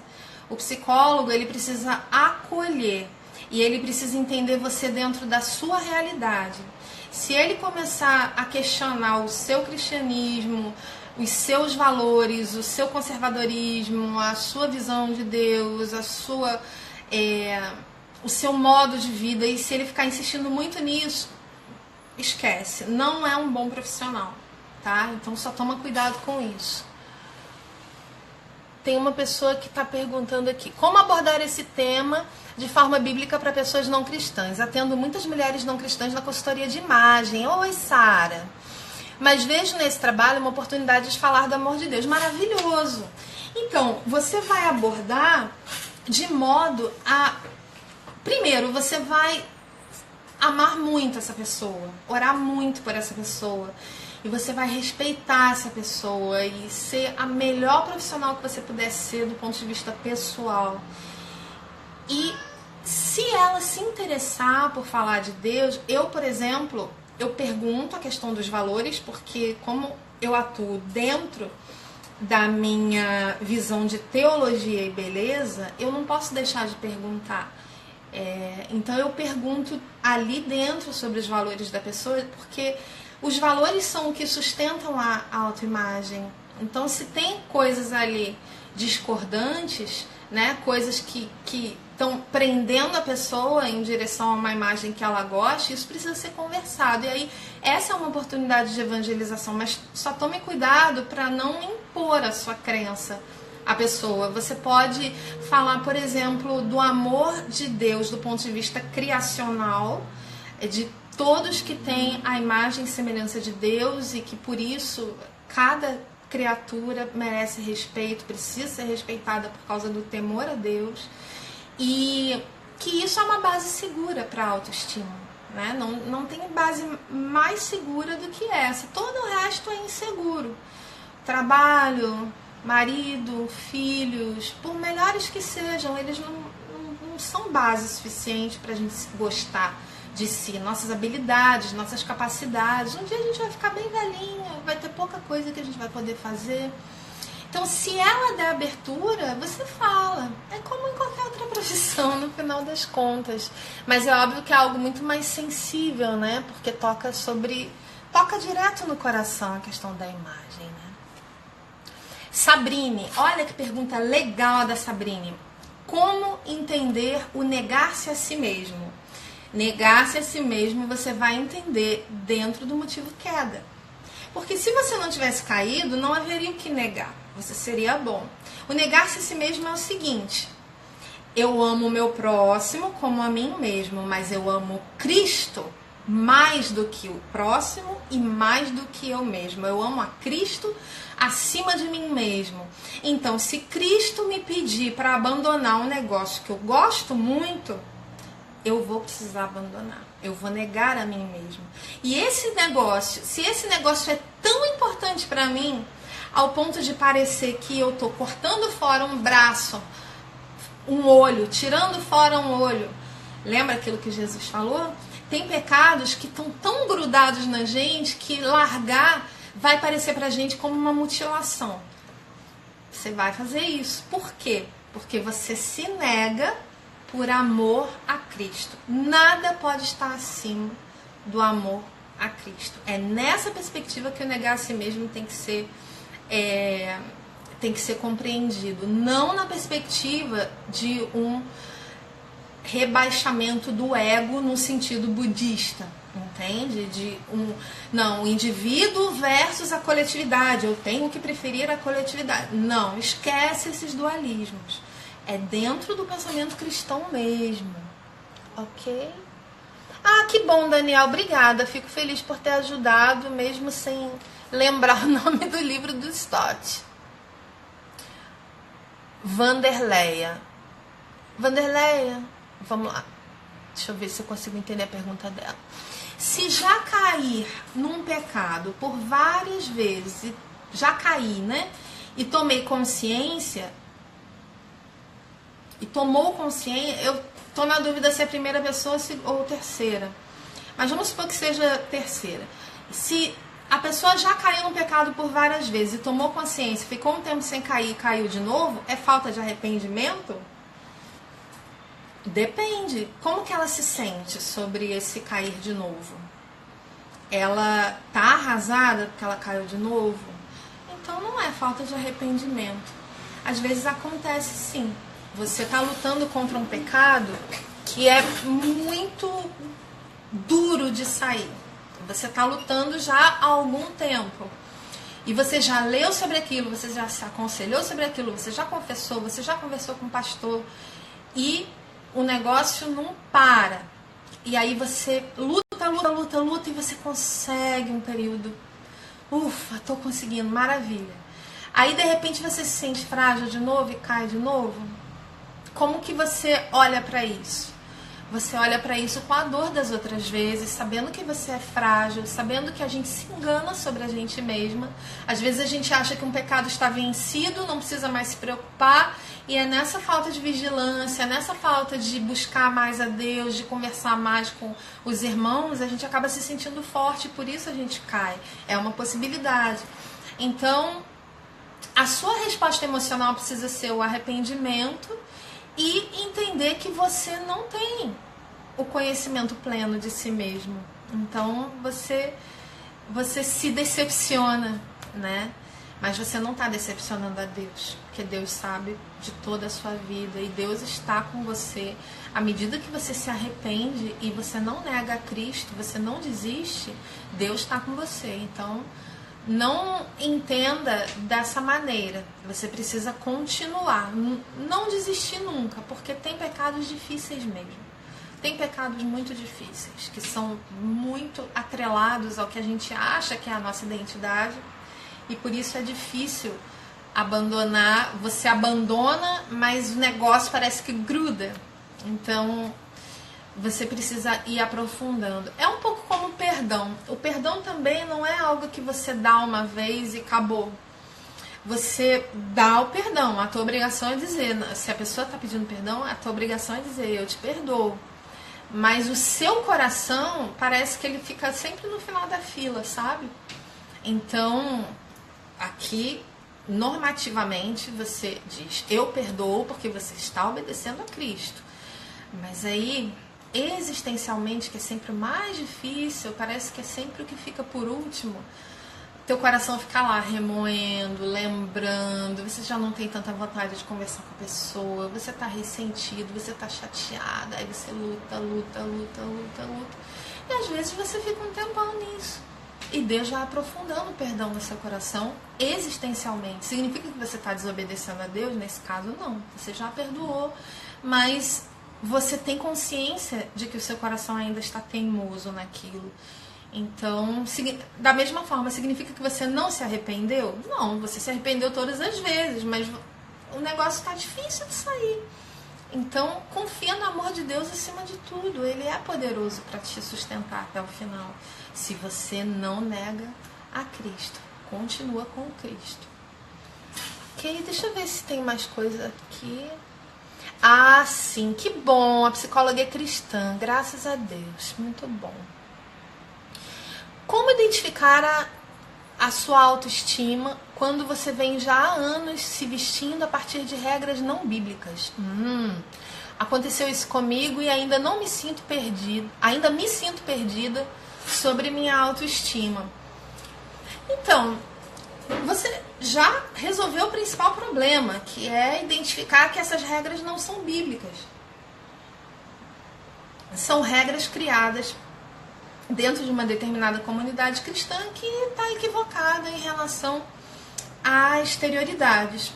Speaker 1: O psicólogo, ele precisa acolher e ele precisa entender você dentro da sua realidade. Se ele começar a questionar o seu cristianismo, os seus valores, o seu conservadorismo, a sua visão de Deus, o seu modo de vida, e se ele ficar insistindo muito nisso, esquece, não é um bom profissional, tá? Então só toma cuidado com isso. Tem uma pessoa que está perguntando aqui, como abordar esse tema de forma bíblica para pessoas não cristãs? Atendo muitas mulheres não cristãs na consultoria de imagem. Oi, Sara. Mas vejo nesse trabalho uma oportunidade de falar do amor de Deus. Maravilhoso. Então, você vai abordar de modo a... Primeiro, você vai amar muito essa pessoa, orar muito por essa pessoa. E você vai respeitar essa pessoa e ser a melhor profissional que você puder ser do ponto de vista pessoal. E se ela se interessar por falar de Deus, eu, por exemplo, eu pergunto a questão dos valores, porque como eu atuo dentro da minha visão de teologia e beleza, eu não posso deixar de perguntar. Então eu pergunto ali dentro sobre os valores da pessoa, porque os valores são o que sustentam a autoimagem. Então, se tem coisas ali discordantes, né, coisas que estão prendendo a pessoa em direção a uma imagem que ela gosta, isso precisa ser conversado. E aí, essa é uma oportunidade de evangelização, mas só tome cuidado para não impor a sua crença à pessoa. Você pode falar, por exemplo, do amor de Deus do ponto de vista criacional, de todos que têm a imagem e semelhança de Deus e que por isso cada criatura merece respeito, precisa ser respeitada por causa do temor a Deus, e que isso é uma base segura para a autoestima, né? Não tem base mais segura do que essa. Todo o resto é inseguro. Trabalho, marido, filhos, por melhores que sejam, eles não são base suficiente para a gente gostar de si, nossas habilidades, nossas capacidades. Um dia a gente vai ficar bem velhinha, vai ter pouca coisa que a gente vai poder fazer. Então, se ela der abertura, você fala. É como em qualquer outra profissão, no final das contas. Mas é óbvio que é algo muito mais sensível, né? Porque toca direto no coração a questão da imagem, né? Sabrine, olha que pergunta legal a da Sabrine. Como entender o negar-se a si mesmo? Negar-se a si mesmo você vai entender dentro do motivo queda. Porque se você não tivesse caído, não haveria o que negar. Você seria bom. O negar-se a si mesmo é o seguinte: eu amo o meu próximo como a mim mesmo, mas eu amo Cristo mais do que o próximo e mais do que eu mesmo. Eu amo a Cristo acima de mim mesmo. Então, se Cristo me pedir para abandonar um negócio que eu gosto muito, eu vou precisar abandonar. Eu vou negar a mim mesmo. E esse negócio, se esse negócio é tão importante para mim, ao ponto de parecer que eu tô cortando fora um braço, um olho, tirando fora um olho. Lembra aquilo que Jesus falou? Tem pecados que estão tão grudados na gente que largar vai parecer pra gente como uma mutilação. Você vai fazer isso. Por quê? Porque você se nega por amor a Cristo. Nada pode estar acima do amor a Cristo. É nessa perspectiva que o negar a si mesmo tem que ser compreendido. Não na perspectiva de um rebaixamento do ego no sentido budista, entende? O indivíduo versus a coletividade. Eu tenho que preferir a coletividade. Não, esquece esses dualismos. É dentro do pensamento cristão mesmo, ok? Ah, que bom, Daniel, obrigada. Fico feliz por ter ajudado, mesmo sem lembrar o nome do livro do Stott. Vanderleia, vamos lá. Deixa eu ver se eu consigo entender a pergunta dela. Se já cair num pecado por várias vezes, já caí, né? E tomei consciência... E tomou consciência, eu tô na dúvida se é a primeira pessoa ou terceira. Mas vamos supor que seja terceira. Se a pessoa já caiu no pecado por várias vezes e tomou consciência, ficou um tempo sem cair e caiu de novo, é falta de arrependimento? Depende. Como que ela se sente sobre esse cair de novo? Ela tá arrasada porque ela caiu de novo? Então não é falta de arrependimento. Às vezes acontece sim. Você está lutando contra um pecado que é muito duro de sair. Você está lutando já há algum tempo. E você já leu sobre aquilo, você já se aconselhou sobre aquilo, você já confessou, você já conversou com o pastor. E o negócio não para. E aí você luta e você consegue um período. Ufa, estou conseguindo, maravilha. Aí de repente você se sente frágil de novo e cai de novo. Como que você olha para isso? Você olha para isso com a dor das outras vezes, sabendo que você é frágil, sabendo que a gente se engana sobre a gente mesma. Às vezes a gente acha que um pecado está vencido, não precisa mais se preocupar, e é nessa falta de vigilância, nessa falta de buscar mais a Deus, de conversar mais com os irmãos, a gente acaba se sentindo forte, e por isso a gente cai. É uma possibilidade. Então, a sua resposta emocional precisa ser o arrependimento e entender que você não tem o conhecimento pleno de si mesmo. Então, você se decepciona, né? Mas você não está decepcionando a Deus, porque Deus sabe de toda a sua vida e Deus está com você. À medida que você se arrepende e você não nega a Cristo, você não desiste, Deus está com você. Então, não entenda dessa maneira. Você precisa continuar, não desistir nunca, porque tem pecados difíceis mesmo. Tem pecados muito difíceis, que são muito atrelados ao que a gente acha que é a nossa identidade. E por isso é difícil abandonar. Você abandona, mas o negócio parece que gruda. Então, você precisa ir aprofundando. É um pouco como o perdão. O perdão também não é algo que você dá uma vez e acabou. Você dá o perdão. A tua obrigação é dizer, se a pessoa está pedindo perdão, a tua obrigação é dizer, eu te perdoo. Mas o seu coração parece que ele fica sempre no final da fila, sabe? Então, aqui, normativamente, você diz, eu perdoo porque você está obedecendo a Cristo. Mas aí, existencialmente, que é sempre o mais difícil, parece que é sempre o que fica por último, teu coração fica lá remoendo, lembrando, você já não tem tanta vontade de conversar com a pessoa, você tá ressentido, você tá chateada, aí você luta. E às vezes você fica um tempão nisso. E Deus já aprofundando o perdão no seu coração existencialmente. Significa que você está desobedecendo a Deus? Nesse caso, não. Você já perdoou, mas você tem consciência de que o seu coração ainda está teimoso naquilo. Então, da mesma forma, significa que você não se arrependeu? Não, você se arrependeu todas as vezes, mas o negócio está difícil de sair. Então, confia no amor de Deus acima de tudo. Ele é poderoso para te sustentar até o final. Se você não nega a Cristo, continua com Cristo. Ok, deixa eu ver se tem mais coisa aqui. Ah, sim, que bom, a psicóloga é cristã, graças a Deus, muito bom. Como identificar a sua autoestima quando você vem já há anos se vestindo a partir de regras não bíblicas? Aconteceu isso comigo e ainda me sinto perdida sobre minha autoestima. Então, você já resolveu o principal problema, que é identificar que essas regras não são bíblicas. São regras criadas dentro de uma determinada comunidade cristã que está equivocada em relação a exterioridades.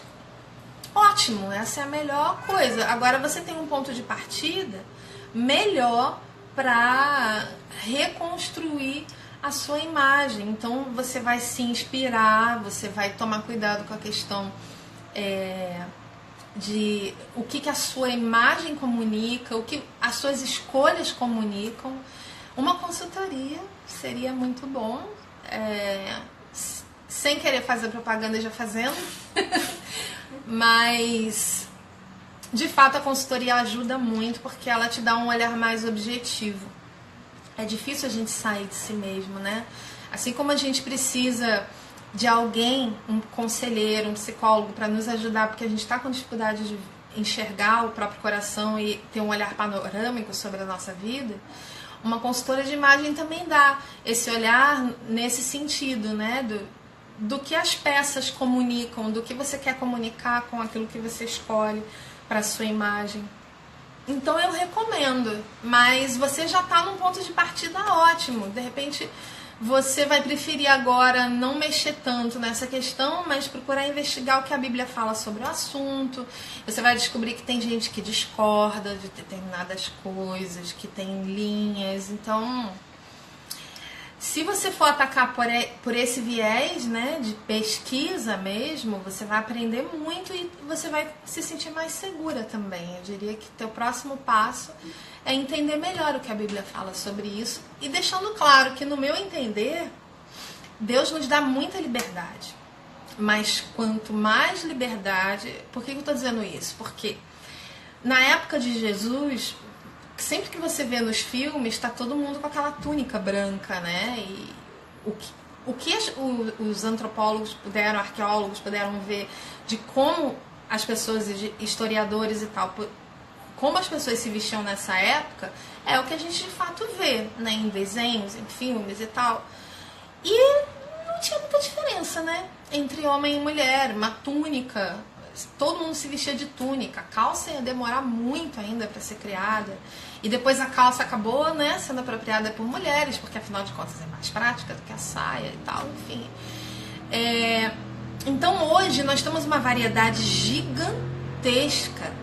Speaker 1: Ótimo, essa é a melhor coisa. Agora você tem um ponto de partida melhor para reconstruir a sua imagem. Então você vai se inspirar, você vai tomar cuidado com a questão de o que a sua imagem comunica, o que as suas escolhas comunicam. Uma consultoria seria muito bom, sem querer fazer propaganda já fazendo, mas de fato a consultoria ajuda muito porque ela te dá um olhar mais objetivo. É difícil a gente sair de si mesmo, né? Assim como a gente precisa de alguém, um conselheiro, um psicólogo para nos ajudar porque a gente está com dificuldade de enxergar o próprio coração e ter um olhar panorâmico sobre a nossa vida, uma consultora de imagem também dá esse olhar nesse sentido, né? Do que as peças comunicam, do que você quer comunicar com aquilo que você escolhe para a sua imagem. Então eu recomendo, mas você já está num ponto de partida ótimo. De repente você vai preferir agora não mexer tanto nessa questão, mas procurar investigar o que a Bíblia fala sobre o assunto. Você vai descobrir que tem gente que discorda de determinadas coisas, que tem linhas. Então, se você for atacar por esse viés, né, de pesquisa mesmo, você vai aprender muito e você vai se sentir mais segura também. Eu diria que teu próximo passo é entender melhor o que a Bíblia fala sobre isso e deixando claro que, no meu entender, Deus nos dá muita liberdade. Mas quanto mais liberdade... Por que eu estou dizendo isso? Porque na época de Jesus, sempre que você vê nos filmes, está todo mundo com aquela túnica branca, né? E o que os antropólogos arqueólogos puderam ver de como as pessoas, historiadores e tal, como as pessoas se vestiam nessa época, é o que a gente de fato vê, né, em desenhos, em filmes e tal. E não tinha muita diferença, né? Entre homem e mulher, uma túnica, todo mundo se vestia de túnica, a calça ia demorar muito ainda para ser criada, e depois a calça acabou, né, sendo apropriada por mulheres, porque afinal de contas é mais prática do que a saia e tal, enfim. Então hoje nós temos uma variedade gigantesca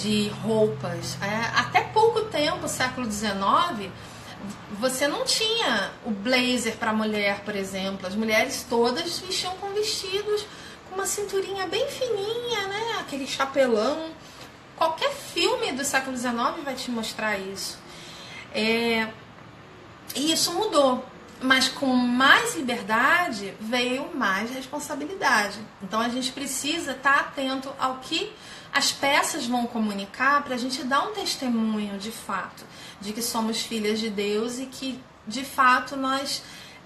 Speaker 1: de roupas. Até pouco tempo, século XIX, você não tinha o blazer para mulher, por exemplo. As mulheres todas vestiam com vestidos com uma cinturinha bem fininha, né? Aquele chapelão. Qualquer filme do século XIX vai te mostrar isso. E isso mudou. Mas com mais liberdade veio mais responsabilidade. Então a gente precisa estar atento ao que as peças vão comunicar para a gente dar um testemunho de fato, de que somos filhas de Deus e que de fato nós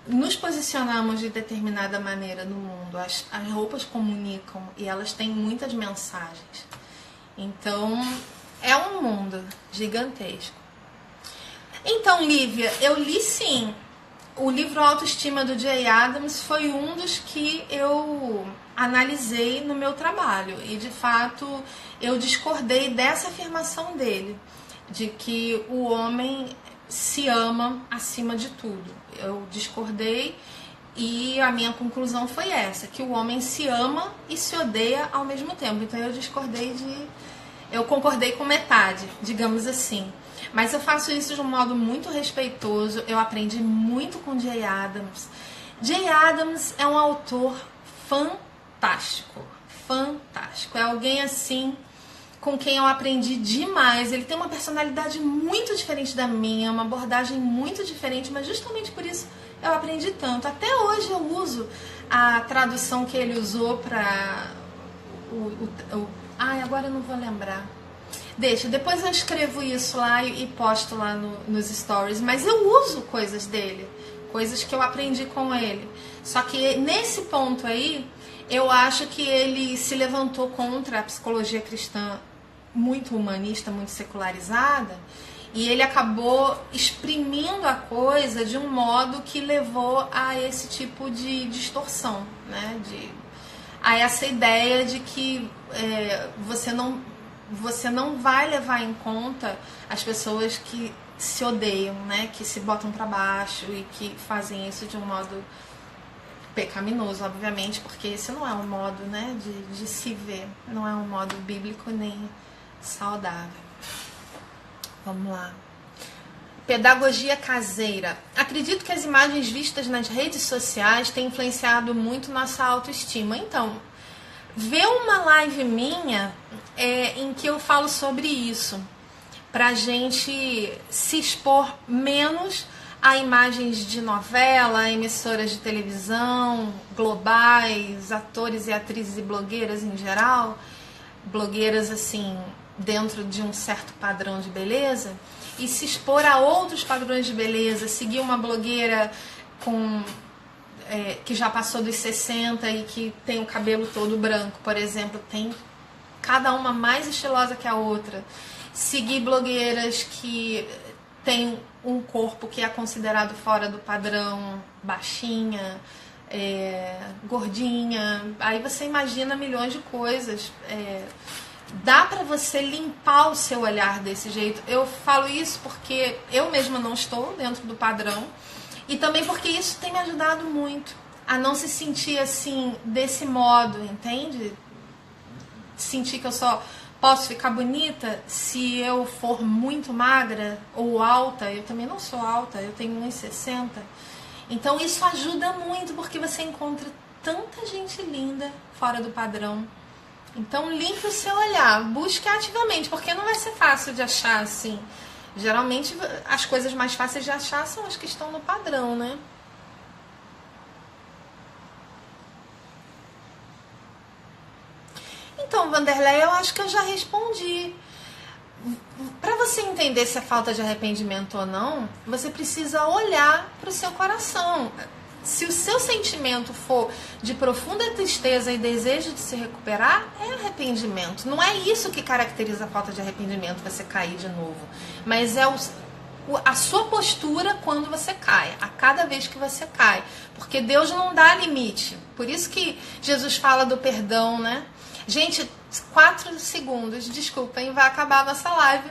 Speaker 1: nos posicionamos de determinada maneira no mundo. As roupas comunicam e elas têm muitas mensagens. Então é um mundo gigantesco. Então, Lívia, eu li sim. O livro Autoestima do Jay Adams foi um dos que eu analisei no meu trabalho e de fato eu discordei dessa afirmação dele, de que o homem se ama acima de tudo. Eu discordei e a minha conclusão foi essa, que o homem se ama e se odeia ao mesmo tempo. Então eu concordei com metade, digamos assim. Mas eu faço isso de um modo muito respeitoso. Eu aprendi muito com Jay Adams. Jay Adams é um autor fantástico. Fantástico. É alguém assim com quem eu aprendi demais. Ele tem uma personalidade muito diferente da minha, uma abordagem muito diferente, mas justamente por isso eu aprendi tanto. Até hoje eu uso a tradução que ele usou para agora eu não vou lembrar. Deixa, depois eu escrevo isso lá e posto lá nos stories, mas eu uso coisas dele, coisas que eu aprendi com ele. Só que nesse ponto aí, eu acho que ele se levantou contra a psicologia cristã muito humanista, muito secularizada, e ele acabou exprimindo a coisa de um modo que levou a esse tipo de distorção, né? A essa ideia de que você não vai levar em conta as pessoas que se odeiam, né? Que se botam para baixo e que fazem isso de um modo pecaminoso, obviamente, porque esse não é um modo, né, de se ver, não é um modo bíblico nem saudável. Vamos lá. Pedagogia caseira. Acredito que as imagens vistas nas redes sociais têm influenciado muito nossa autoestima. Então, vê uma live minha em que eu falo sobre isso, pra gente se expor menos a imagens de novela, emissoras de televisão, globais, atores e atrizes e blogueiras em geral, blogueiras assim, dentro de um certo padrão de beleza, e se expor a outros padrões de beleza, seguir uma blogueira que já passou dos 60 e que tem o cabelo todo branco, por exemplo, tem cada uma mais estilosa que a outra, seguir blogueiras que têm um corpo que é considerado fora do padrão, baixinha, gordinha, aí você imagina milhões de coisas. Dá pra você limpar o seu olhar desse jeito. Eu falo isso porque eu mesma não estou dentro do padrão e também porque isso tem me ajudado muito a não se sentir assim, desse modo, entende? Sentir que eu só posso ficar bonita se eu for muito magra ou alta. Eu também não sou alta, eu tenho 1,60. Então isso ajuda muito porque você encontra tanta gente linda fora do padrão. Então limpe o seu olhar, busque ativamente, porque não vai ser fácil de achar assim. Geralmente as coisas mais fáceis de achar são as que estão no padrão, né? Então, Vanderlei, eu acho que eu já respondi. Para você entender se é falta de arrependimento ou não, você precisa olhar para o seu coração. Se o seu sentimento for de profunda tristeza e desejo de se recuperar, é arrependimento. Não é isso que caracteriza a falta de arrependimento, você cair de novo. Mas é a sua postura quando você cai, a cada vez que você cai. Porque Deus não dá limite. Por isso que Jesus fala do perdão, né? Gente, 4 segundos, desculpem, vai acabar a nossa live.